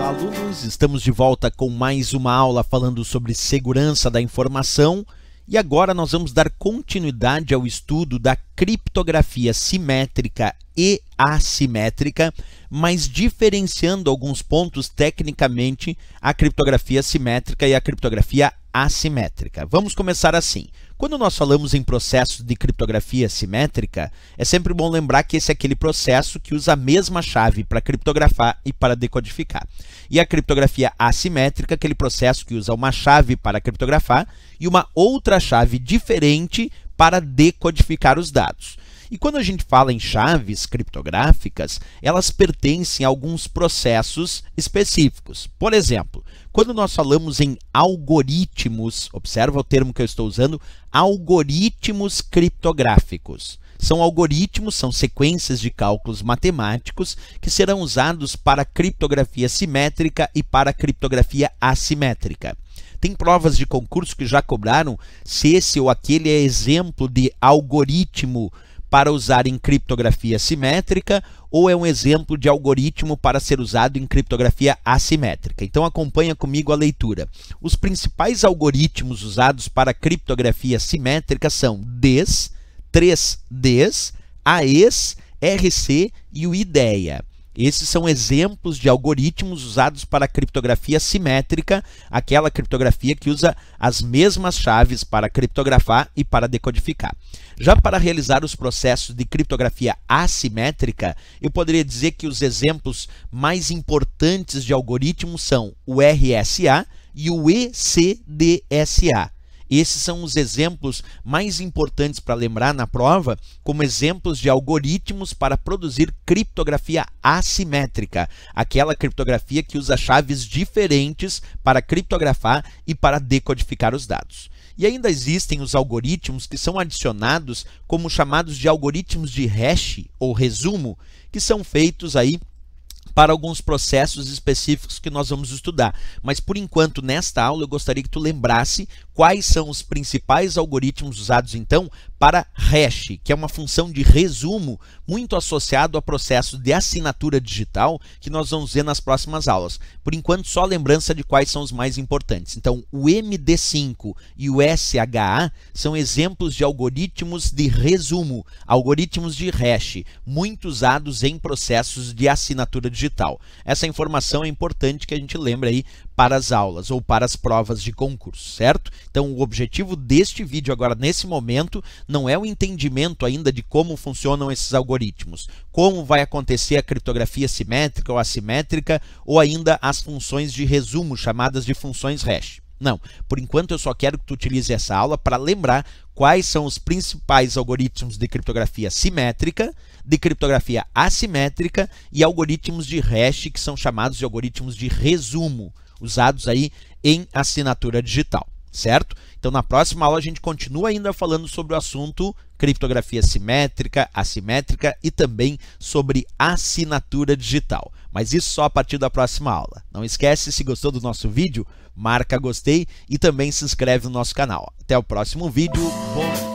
Olá, alunos! Estamos de volta com mais uma aula falando sobre segurança da informação e agora nós vamos dar continuidade ao estudo da criptografia simétrica e assimétrica, mas diferenciando alguns pontos tecnicamente a criptografia simétrica e a criptografia assimétrica. Vamos começar assim. Quando nós falamos em processos de criptografia simétrica, é sempre bom lembrar que esse é aquele processo que usa a mesma chave para criptografar e para decodificar. E a criptografia assimétrica, aquele processo que usa uma chave para criptografar e uma outra chave diferente para decodificar os dados. E quando a gente fala em chaves criptográficas, elas pertencem a alguns processos específicos. Por exemplo, quando nós falamos em algoritmos, observa o termo que eu estou usando, algoritmos criptográficos. São algoritmos, são sequências de cálculos matemáticos que serão usados para criptografia simétrica e para criptografia assimétrica. Tem provas de concurso que já cobraram se esse ou aquele é exemplo de algoritmo para usar em criptografia simétrica ou é um exemplo de algoritmo para ser usado em criptografia assimétrica. Então acompanha comigo a leitura. Os principais algoritmos usados para criptografia simétrica são DES, 3Ds, AES, RC e o IDEA. Esses são exemplos de algoritmos usados para criptografia simétrica, aquela criptografia que usa as mesmas chaves para criptografar e para decodificar. Já para realizar os processos de criptografia assimétrica, eu poderia dizer que os exemplos mais importantes de algoritmos são o RSA e o ECDSA. Esses são os exemplos mais importantes para lembrar na prova como exemplos de algoritmos para produzir criptografia assimétrica, aquela criptografia que usa chaves diferentes para criptografar e para decodificar os dados. E ainda existem os algoritmos que são adicionados como chamados de algoritmos de hash ou resumo, que são feitos aí para alguns processos específicos que nós vamos estudar. Mas, por enquanto, nesta aula, eu gostaria que tu lembrasse quais são os principais algoritmos usados, então, para hash, que é uma função de resumo muito associado a processos de assinatura digital, que nós vamos ver nas próximas aulas. Por enquanto, só lembrança de quais são os mais importantes. Então, o MD5 e o SHA são exemplos de algoritmos de resumo, algoritmos de hash, muito usados em processos de assinatura digital. Essa informação é importante que a gente lembre aí para as aulas ou para as provas de concurso, certo? Então, o objetivo deste vídeo agora, nesse momento, não é o entendimento ainda de como funcionam esses algoritmos, como vai acontecer a criptografia simétrica ou assimétrica, ou ainda as funções de resumo, chamadas de funções hash. Não, por enquanto eu só quero que tu utilize essa aula para lembrar quais são os principais algoritmos de criptografia simétrica, de criptografia assimétrica e algoritmos de hash, que são chamados de algoritmos de resumo, usados aí em assinatura digital, certo? Então, na próxima aula a gente continua ainda falando sobre o assunto criptografia simétrica, assimétrica e também sobre assinatura digital. Mas isso só a partir da próxima aula. Não esquece, se gostou do nosso vídeo, marca gostei e também se inscreve no nosso canal. Até o próximo vídeo. Bom